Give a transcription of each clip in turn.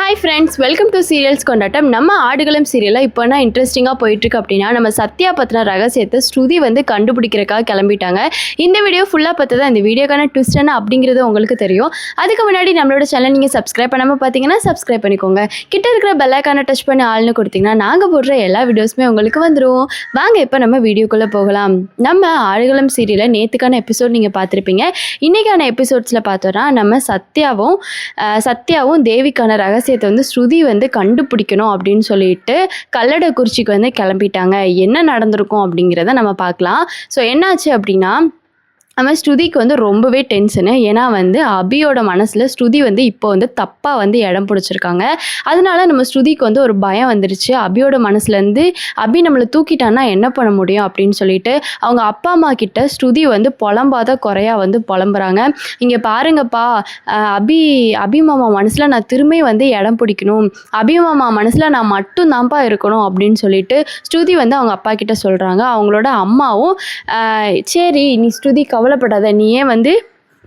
Hi friends, welcome to serials கொண்டாட்டம். நம்ம ஆடுகளம் சீரியலில் இப்போ என்ன இன்ட்ரெஸ்டிங்காக போயிட்டுருக்கு அப்படின்னா, நம்ம சத்யா பற்றின ரகசியத்தை ஸ்ருதி வந்து கண்டுபிடிக்கிறக்காக கிளம்பிட்டாங்க. இந்த வீடியோ ஃபுல்லாக பார்த்து தான் இந்த வீடியோக்கான ட்விஸ்ட் என்ன அப்படிங்கிறது உங்களுக்கு தெரியும். அதுக்கு முன்னாடி நம்மளோட சேனல் நீங்கள் சப்ஸ்கிரைப் பண்ணாமல் பார்த்தீங்கன்னா சப்ஸ்கிரைப் பண்ணிக்கோங்க. கிட்ட இருக்கிற பெல்லைக்கான டச் பண்ணி ஆள்னு கொடுத்தீங்கன்னா நாங்கள் போடுற எல்லா வீடியோஸுமே உங்களுக்கு வந்துடும். வாங்க இப்போ நம்ம வீடியோக்குள்ளே போகலாம். நம்ம ஆடுகளம் சீரியலில் நேற்றுக்கான எபிசோட் நீங்கள் பார்த்துருப்பீங்க. இன்றைக்கான எபிசோட்ஸில் பார்த்தோன்னா நம்ம சத்யாவும் தேவிக்கான ரகசியத்தை வந்து ஸ்ருதி வந்து கண்டுபிடிக்கணும் அப்படின்னு சொல்லிட்டு கல்லடக்குறிச்சிக்கு வந்து கிளம்பிட்டாங்க. என்ன நடந்திருக்கும் அப்படிங்கிறத நம்ம பார்க்கலாம். ஸோ என்னாச்சு அப்படின்னா, நம்ம ஸ்ருதிக்கு வந்து ரொம்பவே டென்ஷனு. ஏன்னா வந்து அபியோட மனசில் ஸ்ருதி வந்து இப்போ வந்து தப்பாக வந்து இடம் பிடிச்சிருக்காங்க. அதனால நம்ம ஸ்ருதிக்கு வந்து ஒரு பயம் வந்துருச்சு. அபியோட மனசுலேருந்து அபி நம்மளை தூக்கிட்டான்னா என்ன பண்ண முடியும் அப்படின்னு சொல்லிட்டு அவங்க அப்பா அம்மா கிட்ட ஸ்ருதி வந்து புலம்பாத குறையா வந்து புலம்புறாங்க. இங்கே பாருங்கப்பா, அபி மாமா மனசில் நான் திரும்பி வந்து இடம் பிடிக்கணும், அபி மாமா மனசில் நான் மட்டும் தான்ப்பா இருக்கணும் அப்படின்னு சொல்லிட்டு ஸ்ருதி வந்து அவங்க அப்பா கிட்ட சொல்கிறாங்க. அவங்களோட அம்மாவும் சரி நீ ஸ்ருதி கவலைப்படாத, நீ ஏன் வந்து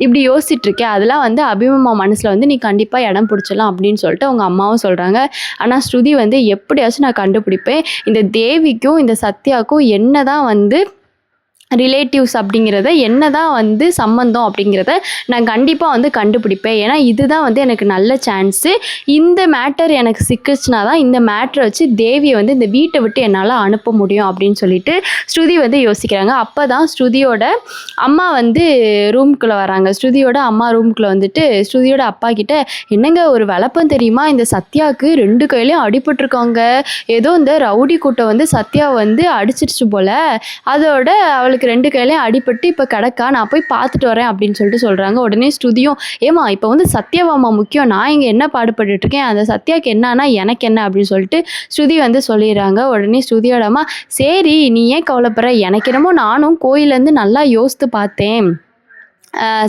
இப்படி யோசிச்சுட்ருக்கே, அதெல்லாம் வந்து அபிமாமா மனசில் வந்து நீ கண்டிப்பாக இடம் பிடிச்சலாம் அப்படின்னு சொல்லிட்டு அவங்க அம்மாவும் சொல்கிறாங்க. ஆனால் ஸ்ருதி வந்து எப்படியாச்சும் நான் கண்டுபிடிப்பேன், இந்த தேவிக்கும் இந்த சத்யாவுக்கும் என்ன தான் வந்து ரிலேட்டிவ்ஸ் அப்படிங்கிறத, என்ன தான் வந்து சம்மந்தம் அப்படிங்கிறத நான் கண்டிப்பாக வந்து கண்டுபிடிப்பேன். ஏன்னா இதுதான் வந்து எனக்கு நல்ல சான்ஸு. இந்த மேட்டர் எனக்கு சிக்கிச்சுனா தான் இந்த மேட்டரை வச்சு தேவியை வந்து இந்த வீட்டை விட்டு என்னால் அனுப்ப முடியும் அப்படின்னு சொல்லிட்டு ஸ்ருதி வந்து யோசிக்கிறாங்க. அப்போ தான் ஸ்ருதியோட அம்மா வந்து ரூம்குள்ளே வராங்க. ஸ்ருதியோட அம்மா ரூம்குள்ளே வந்துட்டு ஸ்ருதியோட அப்பா கிட்ட, என்னங்க ஒரு வழப்பம் தெரியுமா, இந்த சத்யாவுக்கு 2 கையிலையும் அடிபட்டிருக்காங்க, ஏதோ இந்த ரவுடி கூட்டம் வந்து சத்யாவை வந்து அடிச்சிருச்சு போல், அதோட அவளுக்கு 2 கையிலையும் அடிபட்டு இப்போ கிடக்கா, நான் போய் பார்த்துட்டு வரேன் அப்படின்னு சொல்லிட்டு சொல்கிறாங்க. உடனே ஸ்ருதியும், ஏமா இப்போ வந்து சத்யாவாமா முக்கியம், நான் இங்கே என்ன பாடுபட்டுருக்கேன், அந்த சத்யாவுக்கு என்னன்னா எனக்கு என்ன அப்படின்னு சொல்லிட்டு ஸ்ருதி வந்து சொல்லிடுறாங்க. உடனே ஸ்ருதியோட அம்மா, சரி நீ ஏன் கவலைப்படுற, எனக்கு என்னமோ நானும் கோயிலேருந்து நல்லா யோசித்து பார்த்தேன்,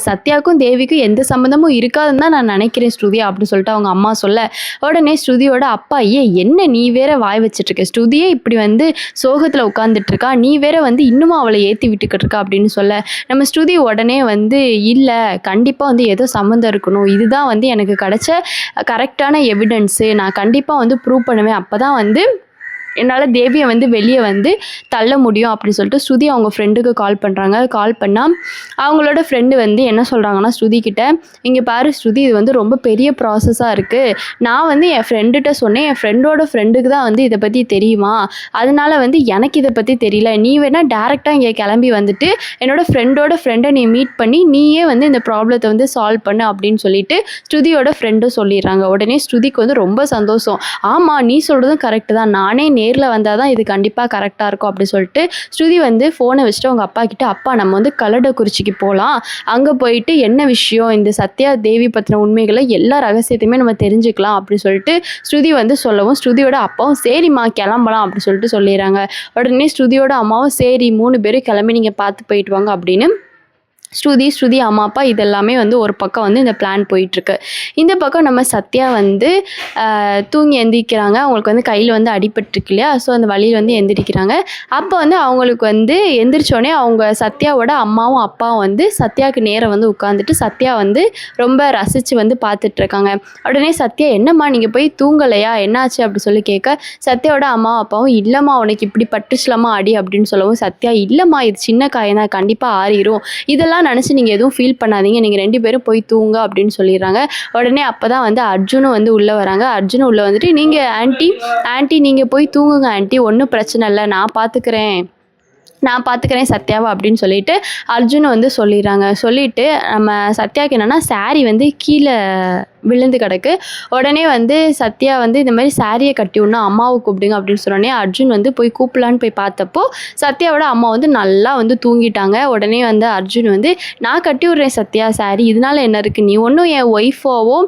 சத்யாவுக்கும் தேவிக்கும் எந்த சம்மந்தமும் இருக்காதுன்னு தான் நான் நினைக்கிறேன் ஸ்ருதி அப்படின்னு சொல்லிட்டு அவங்க அம்மா சொல்ல, உடனே ஸ்ருதியோட அப்பா, என்ன நீ வேற வாய் வச்சிட்ருக்க, ஸ்ருதியே இப்படி வந்து சோகத்தில் உட்காந்துட்ருக்கா, நீ வேற வந்து இன்னும் அவளை ஏற்றி விட்டுக்கிட்டு இருக்கா அப்படின்னு சொல்ல, நம்ம ஸ்ருதி உடனே வந்து இல்லை கண்டிப்பாக வந்து ஏதோ சம்மந்தம் இருக்கணும், இதுதான் வந்து எனக்கு கிடைச்ச கரெக்டான எவிடன்ஸு, நான் கண்டிப்பாக வந்து ப்ரூவ் பண்ணுவேன், அப்போ தான் வந்து என்னால் தேவியை வந்து வெளியே வந்து தள்ள முடியும் அப்படின்னு சொல்லிட்டு ஸ்ருதி அவங்க ஃப்ரெண்டுக்கு கால் பண்ணுறாங்க. கால் பண்ணால் அவங்களோட ஃப்ரெண்டு வந்து என்ன சொல்கிறாங்கன்னா ஸ்ருதி கிட்ட, இங்கே பாரு ஸ்ருதி, இது வந்து ரொம்ப பெரிய ப்ராசஸாக இருக்குது, நான் வந்து என் ஃப்ரெண்டுகிட்ட சொன்னேன், என் ஃப்ரெண்டோட ஃப்ரெண்டுக்கு தான் வந்து இதை பற்றி தெரியுமா, அதனால வந்து எனக்கு இதை பற்றி தெரியல, நீ வேணால் டேரெக்டாக இங்கே கிளம்பி வந்துட்டு என்னோடய ஃப்ரெண்டோட ஃப்ரெண்டை நீ மீட் பண்ணி நீயே வந்து இந்த ப்ராப்ளத்தை வந்து சால்வ் பண்ணு அப்படின்னு சொல்லிட்டு ஸ்ருதியோட ஃப்ரெண்டும் சொல்லிடுறாங்க. உடனே ஸ்ருதிக்கு வந்து ரொம்ப சந்தோஷம், ஆமாம் நீ சொல்கிறதும் கரெக்டு தான், நானே நேரில் வந்தால் தான் இது கண்டிப்பாக கரெக்டாக இருக்கும் அப்படி சொல்லிட்டு ஸ்ருதி வந்து ஃபோனை வச்சுட்டு அவங்க அப்பா கிட்ட, அப்பா நம்ம வந்து கல்லடக்குறிச்சிக்கு போகலாம், அங்கே போயிட்டு என்ன விஷயம், இந்த சத்யா தேவி பற்றின உண்மைகளை எல்லா ரகசியத்தையுமே நம்ம தெரிஞ்சுக்கலாம் அப்படி சொல்லிட்டு ஸ்ருதி வந்து சொல்லவும், ஸ்ருதியோட அப்பாவும் சரிம்மா கிளம்பலாம் அப்படி சொல்லிட்டு சொல்லிடுறாங்க. உடனே ஸ்ருதியோட அம்மாவும் சரி 3 பேரும் கிளம்பி நீங்கள் பார்த்து போயிட்டு வாங்க அப்படின்னு ஸ்ருதி அம்மா அப்பா இதெல்லாமே வந்து ஒரு பக்கம் வந்து இந்த பிளான் போயிட்டுருக்கு. இந்த பக்கம் நம்ம சத்யா வந்து தூங்கி எந்திரிக்கிறாங்க. அவங்களுக்கு வந்து கையில் வந்து அடிபட்டுருக்கு இல்லையா, ஸோ அந்த வழியில் வந்து எந்திரிக்கிறாங்க. அப்போ வந்து அவங்களுக்கு வந்து எந்திரிச்சோடனே அவங்க சத்யாவோட அம்மாவும் அப்பாவும் வந்து சத்யாவுக்கு நேரம் வந்து உட்காந்துட்டு சத்யா வந்து ரொம்ப ரசித்து வந்து பார்த்துட்ருக்காங்க. உடனே சத்யா, என்னம்மா நீங்கள் போய் தூங்கலையா, என்னாச்சு அப்படி சொல்லி கேட்க, சத்யாவோட அம்மாவும் அப்பாவும், இல்லைம்மா உனக்கு இப்படி பட்டுச்சுலாமா அடி அப்படின்னு சொல்லவும், சத்யா இல்லைம்மா இது சின்ன காயம் தான், கண்டிப்பாக ஆறிடும், இதெல்லாம் நினச்சி நீங்கள் எதுவும் ஃபீல் பண்ணாதீங்க, நீங்கள் 2 பேரும் போய் தூங்க அப்படின்னு சொல்லிடுறாங்க. உடனே அப்போ தான் வந்து அர்ஜுனும் வந்து உள்ளே வராங்க. அர்ஜுனும் உள்ளே வந்துட்டு, நீங்கள் ஆண்டி நீங்கள் போய் தூங்குங்க ஆண்டி, ஒன்றும் பிரச்சனை இல்லை, நான் பார்த்துக்கிறேன் சத்யாவை அப்படின்னு சொல்லிட்டு அர்ஜுன் வந்து சொல்லிடுறாங்க. சொல்லிவிட்டு நம்ம சத்யாவுக்கு என்னென்னா சாரி வந்து கீழே விழுந்து கிடக்கு. உடனே வந்து சத்யா வந்து இந்த மாதிரி சாரியை கட்டி விடணும், அம்மாவை கூப்பிடுங்க அப்படின்னு சொன்னோடனே அர்ஜுன் வந்து போய் கூப்பிடலான்னு போய் பார்த்தப்போ சத்யாவோட அம்மா வந்து நல்லா வந்து தூங்கிட்டாங்க. உடனே வந்து அர்ஜுன் வந்து, நான் கட்டி விட்றேன் சத்யா சாரி, இதனால என்ன இருக்குது, நீ ஒன்றும் என் ஒய்ஃபாவோ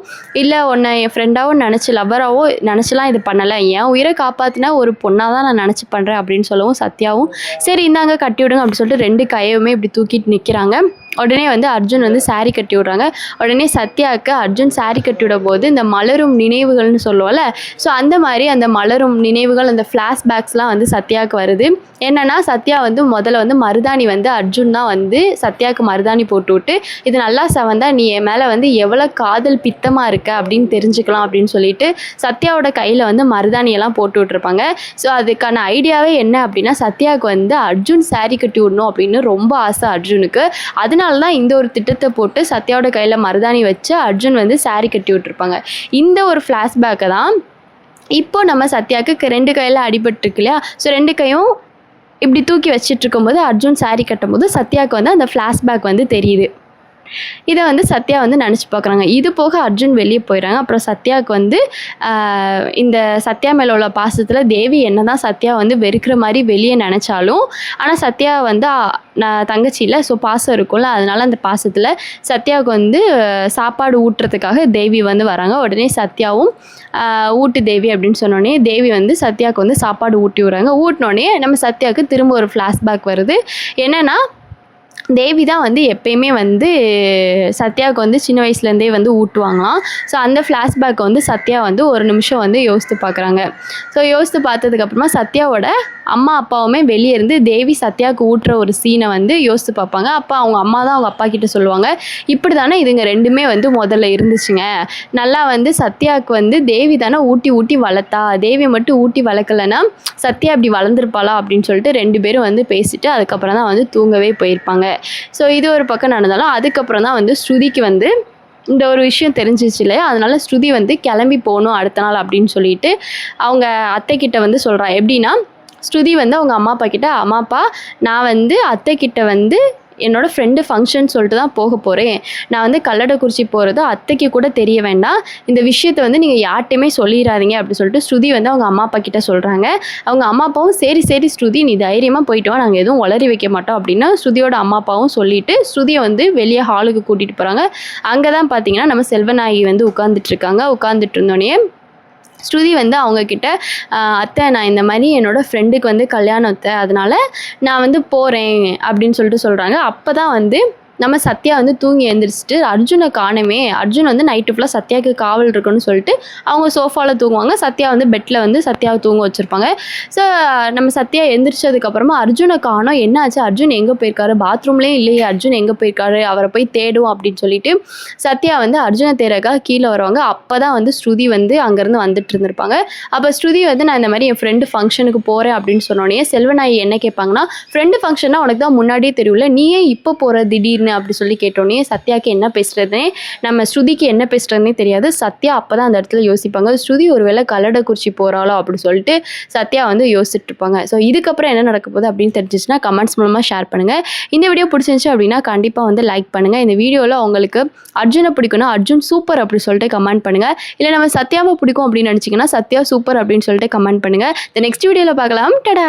இல்லை உன்னை என் ஃப்ரெண்டாவோ நினச்சி லவ்வராவோ நினச்சிலாம் இது பண்ணலை, என் உயிரை காப்பாற்றினா ஒரு பொண்ணாக தான் நான் நினச்சி பண்ணுறேன் அப்படின்னு சொல்லவும், சத்யாவும் சரி இந்தாங்க கட்டி விடுங்க அப்படின்னு சொல்லிட்டு 2 கையுமே இப்படி தூக்கிட்டு நிற்கிறாங்க. உடனே வந்து அர்ஜுன் வந்து சாரி கட்டி விட்றாங்க. உடனே சத்யாவுக்கு அர்ஜுன் சாரி கட்டி விடும்போது இந்த மலரும் நினைவுகள்னு சொல்லுவோம்ல, ஸோ அந்த மாதிரி அந்த மலரும் நினைவுகள் அந்த ஃப்ளாஷ்பேக்ஸ்லாம் வந்து சத்யாவுக்கு வருது. என்னென்னா சத்யா வந்து முதல்ல வந்து மருதாணி வந்து அர்ஜுன் தான் வந்து சத்யாவுக்கு மருதாணி போட்டு விட்டு, இது நல்லா செவந்தா நீ என் மேலே வந்து எவ்வளோ காதல் பித்தமாக இருக்க அப்படின்னு தெரிஞ்சுக்கலாம் அப்படின்னு சொல்லிட்டு சத்யாவோட கையில் வந்து மருதாணியெல்லாம் போட்டு விட்ருப்பாங்க. ஸோ அதுக்கான ஐடியாவே என்ன அப்படின்னா சத்யாவுக்கு வந்து அர்ஜுன் சாரி கட்டி விடணும் அப்படின்னு ரொம்ப ஆசை அர்ஜுனுக்கு. அதனால தான் இந்த ஒரு திட்டத்தை போட்டு சத்யாவோட கையில் மருதாணி வச்சு அர்ஜுன் வந்து சாரி கட்டி விட்டுருப்பாங்க. இந்த ஒரு ஃப்ளாஷ்பேக்கை தான் இப்போ நம்ம சத்யாவுக்கு 2 கையில் அடிபட்டுருக்கு இல்லையா, ஸோ 2 கையும் இப்படி தூக்கி வச்சுட்டு இருக்கும்போது அர்ஜுன் சாரி கட்டும்போது சத்யாவுக்கு வந்து அந்த ஃப்ளாஷ்பேக் வந்து தெரியுது. இதை வந்து சத்யா வந்து நினச்சி பார்க்குறாங்க. இது போக அர்ஜுன் வெளியே போயிடுறாங்க. அப்புறம் சத்யாவுக்கு வந்து இந்த சத்யா மேலே உள்ள பாசத்தில் தேவி என்ன தான் சத்யா வந்து வெறுக்கிற மாதிரி வெளியே நினச்சாலும், ஆனால் சத்யா வந்து நான் தங்கச்சியில் ஸோ பாசம் இருக்கும்ல, அதனால அந்த பாசத்தில் சத்யாவுக்கு வந்து சாப்பாடு ஊட்டுறதுக்காக தேவி வந்து வராங்க. உடனே சத்யாவும் ஊட்டு தேவி அப்படின்னு சொன்னோடனே தேவி வந்து சத்யாவுக்கு வந்து சாப்பாடு ஊட்டி விட்றாங்க. ஊட்டினோடனே நம்ம சத்யாவுக்கு திரும்ப ஒரு ஃப்ளாஷ்பேக் வருது. என்னென்னா தேவி தான் வந்து எப்பயுமே வந்து சத்யாவுக்கு வந்து சின்ன வயசுலேருந்தே வந்து ஊட்டுவாங்களாம். ஸோ அந்த ஃப்ளாஷ்பேக்கை வந்து சத்யா வந்து ஒரு நிமிஷம் வந்து யோசித்து பார்க்குறாங்க. ஸோ யோசித்து பார்த்ததுக்கப்புறமா சத்யாவோட அம்மா அப்பாவுமே வெளியே இருந்து தேவி சத்யாவுக்கு ஊட்டுற ஒரு சீனை வந்து யோசித்து பார்ப்பாங்க. அப்போ அவங்க அம்மா தான் அவங்க அப்பா கிட்ட சொல்லுவாங்க, இப்படி தானே இதுங்க 2மே வந்து முதல்ல இருந்துச்சுங்க, நல்லா வந்து சத்யாவுக்கு வந்து தேவி தானே ஊட்டி ஊட்டி வளர்த்தா, தேவி மட்டும் ஊட்டி வளர்க்கலைன்னா சத்யா அப்படி வளர்ந்துருப்பாளா அப்படின்னு சொல்லிட்டு 2 பேரும் வந்து பேசிட்டு அதுக்கப்புறம் தான் வந்து தூங்கவே போயிருப்பாங்க. ஸோ இது ஒரு பக்கம் நடந்தாலும் அதுக்கப்புறம் தான் வந்து ஸ்ருதிக்கு வந்து இந்த ஒரு விஷயம் தெரிஞ்சிச்சு இல்லையா, அதனால ஸ்ருதி வந்து கிளம்பி போகணும் அடுத்த நாள் அப்படின்னு சொல்லிட்டு அவங்க அத்தைக்கிட்ட வந்து சொல்கிறா. எப்படின்னா ஸ்ருதி வந்து அவங்க அம்மா அப்பா கிட்ட, அம்மா அப்பா நான் வந்து அத்தைக்கிட்ட வந்து என்னோடய ஃப்ரெண்டு ஃபங்க்ஷன் சொல்லிட்டு தான் போக போகிறேன், நான் வந்து கல்லடைக்குறிச்சி போகிறது அத்தைக்கு கூட தெரிய வேண்டாம், இந்த விஷயத்தை வந்து நீங்கள் யார்ட்டையுமே சொல்லிடாதீங்க அப்படி சொல்லிட்டு ஸ்ருதி வந்து அவங்க அம்மா அப்பா கிட்ட சொல்கிறாங்க. அவங்க அம்மா அப்பாவும் சரி சரி ஸ்ருதி நீ தைரியமாக போயிட்டு வா, நாங்கள் எதுவும் உளறி வைக்க மாட்டோம் அப்படின்னு ஸ்ருதியோட அம்மா அப்பாவும் சொல்லிவிட்டு ஸ்ருதியை வந்து வெளியே ஹாலுக்கு கூட்டிகிட்டு போகிறாங்க. அங்கே தான் பார்த்தீங்கன்னா நம்ம செல்வநாயகி வந்து உட்காந்துட்டு இருந்தோடனே ஸ்ருதி வந்து அவங்கக்கிட்ட அத்தை நான் இந்த மாதிரி என்னோடய ஃப்ரெண்டுக்கு வந்து கல்யாணத்தை அதனால் நான் வந்து போகிறேன் அப்படின்னு சொல்லிட்டு சொல்கிறாங்க. அப்போ தான் வந்து நம்ம சத்யா வந்து தூங்கி எழுந்திரிச்சிட்டு அர்ஜுனை காணுமே, அர்ஜுன் வந்து நைட்டு ஃபுல்லாக சத்யாவுக்கு காவல் இருக்குன்னு சொல்லிட்டு அவங்க சோஃபாவில் தூங்குவாங்க. சத்யா வந்து பெட்டில் வந்து சத்யாவை தூங்க வச்சுருப்பாங்க. ஸோ நம்ம சத்யா எழுந்திரிச்சதுக்கப்புறமா அர்ஜுனை காணோம், என்ன ஆச்சு, அர்ஜுன் எங்கே போயிருக்காரு, பாத்ரூம்லேயே இல்லையே, அர்ஜுன் எங்கே போயிருக்காரு, அவரை போய் தேடும் அப்படின்னு சொல்லிட்டு சத்யா வந்து அர்ஜுனை தேடுறதுக்காக கீழே வருவாங்க. அப்போ தான் வந்து ஸ்ருதி வந்து அங்கேருந்து வந்துட்டு இருந்திருப்பாங்க. அப்போ ஸ்ருதி வந்து நான் இந்த மாதிரி என் ஃப்ரெண்டு ஃபங்க்ஷனுக்கு போகிறேன் அப்படின்னு சொன்னோடனே செல்வநாயகி என்ன கேட்பாங்கன்னா, ஃப்ரெண்டு ஃபங்க்ஷன்னா உனக்கு தான் முன்னாடியே தெரியும்ல, நீயே இப்போ போகிற திடீர்னு அப்படி சொல்லி கேட்டோன்னே சத்யாவுக்கு என்ன பேசுறதுனே நம்ம ஸ்ருதிக்கு என்ன பேசுறதுனே தெரியாது. சத்யா அப்போ தான் அந்த இடத்துல யோசிப்பாங்க, ஸ்ருதி ஒருவேளை கல்லடைக்குறிச்சி போகிறாளோ அப்படி சொல்லிட்டு சத்யா வந்து யோசிச்சுட்டு இருப்பாங்க. ஸோ இதுக்கப்புறம் என்ன நடக்க போகுது அப்படின்னு தெரிஞ்சிச்சுன்னா கமெண்ட்ஸ் மூலமாக ஷேர் பண்ணுங்கள். இந்த வீடியோ பிடிச்சிருந்துச்சு அப்படின்னா கண்டிப்பாக வந்து லைக் பண்ணுங்கள். இந்த வீடியோவில் உங்களுக்கு அர்ஜுனை பிடிக்கும்னா அர்ஜுன் சூப்பர் அப்படி சொல்லிட்டு கமெண்ட் பண்ணுங்கள். இல்லை நம்ம சத்யாவை பிடிக்கும் அப்படின்னு நினச்சிங்கன்னா சத்யா சூப்பர் அப்படின்னு சொல்லிட்டு கமெண்ட் பண்ணுங்கள். இந்த நெக்ஸ்ட் வீடியோவில் பார்க்கலாம். டடா.